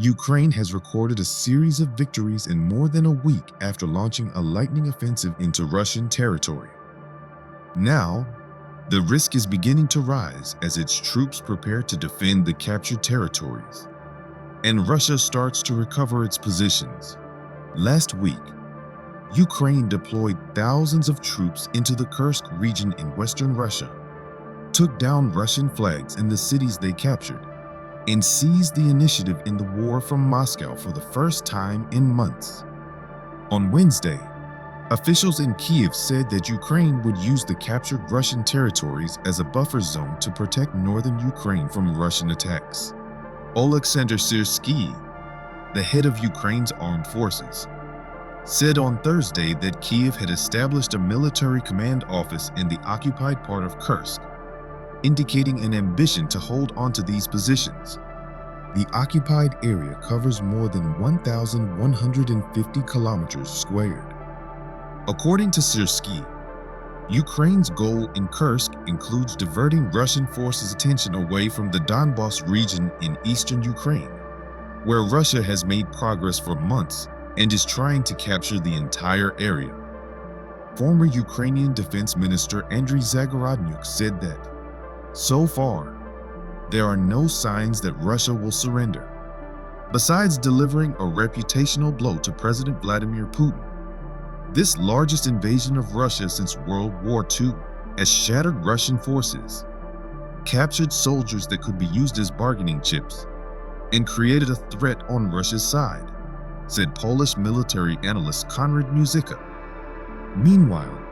Ukraine has recorded a series of victories in more than a week after launching a lightning offensive into Russian territory. Now, the risk is beginning to rise as its troops prepare to defend the captured territories, and Russia starts to recover its positions. Last week, Ukraine deployed thousands of troops into the Kursk region in western Russia, took down Russian flags in the cities they captured, and seized the initiative in the war from Moscow for the first time in months. On Wednesday, officials in Kyiv said that Ukraine would use the captured Russian territories as a buffer zone to protect northern Ukraine from Russian attacks. Oleksandr Syrsky, the head of Ukraine's armed forces, said on Thursday that Kyiv had established a military command office in the occupied part of Kursk, indicating an ambition to hold onto these positions. The occupied area covers more than 1,150 kilometers squared. According to Syrsky, Ukraine's goal in Kursk includes diverting Russian forces' attention away from the Donbas region in eastern Ukraine, where Russia has made progress for months and is trying to capture the entire area. Former Ukrainian Defense Minister Andriy Zagorodnyuk said that, so far, there are no signs that Russia will surrender. Besides delivering a reputational blow to President Vladimir Putin, this largest invasion of Russia since World War II has shattered Russian forces, captured soldiers that could be used as bargaining chips, and created a threat on Russia's side, said Polish military analyst Konrad Muzyka. Meanwhile,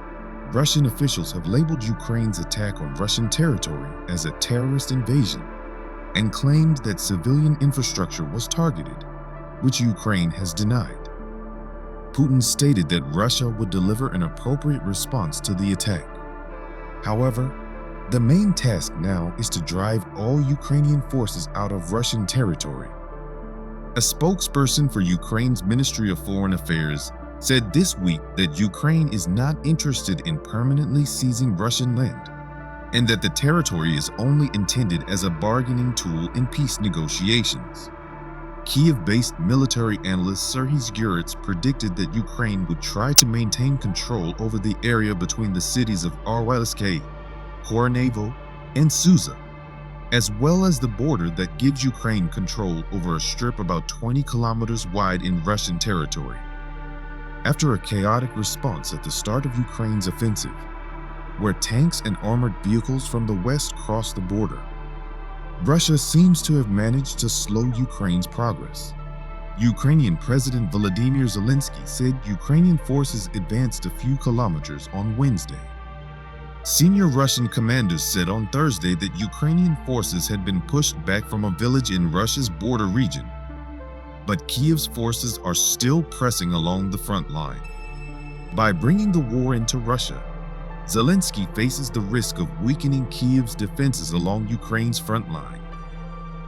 Russian officials have labeled Ukraine's attack on Russian territory as a terrorist invasion and claimed that civilian infrastructure was targeted, which Ukraine has denied. Putin stated that Russia would deliver an appropriate response to the attack. However, the main task now is to drive all Ukrainian forces out of Russian territory. A spokesperson for Ukraine's Ministry of Foreign Affairs said this week that Ukraine is not interested in permanently seizing Russian land, and that the territory is only intended as a bargaining tool in peace negotiations. Kyiv-based military analyst Serhiy Zguritz predicted that Ukraine would try to maintain control over the area between the cities of Arwelsk, Hornevo, and Suza, as well as the border that gives Ukraine control over a strip about 20 kilometers wide in Russian territory. After a chaotic response at the start of Ukraine's offensive, where tanks and armored vehicles from the west crossed the border, Russia seems to have managed to slow Ukraine's progress. Ukrainian President Volodymyr Zelensky said Ukrainian forces advanced a few kilometers on Wednesday. Senior Russian commanders said on Thursday that Ukrainian forces had been pushed back from a village in Russia's border region, but Kyiv's forces are still pressing along the front line. By bringing the war into Russia, Zelensky faces the risk of weakening Kyiv's defenses along Ukraine's front line.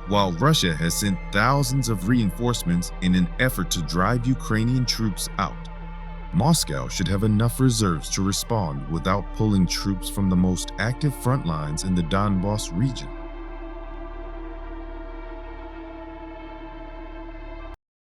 While Russia has sent thousands of reinforcements in an effort to drive Ukrainian troops out, Moscow should have enough reserves to respond without pulling troops from the most active front lines in the Donbas region.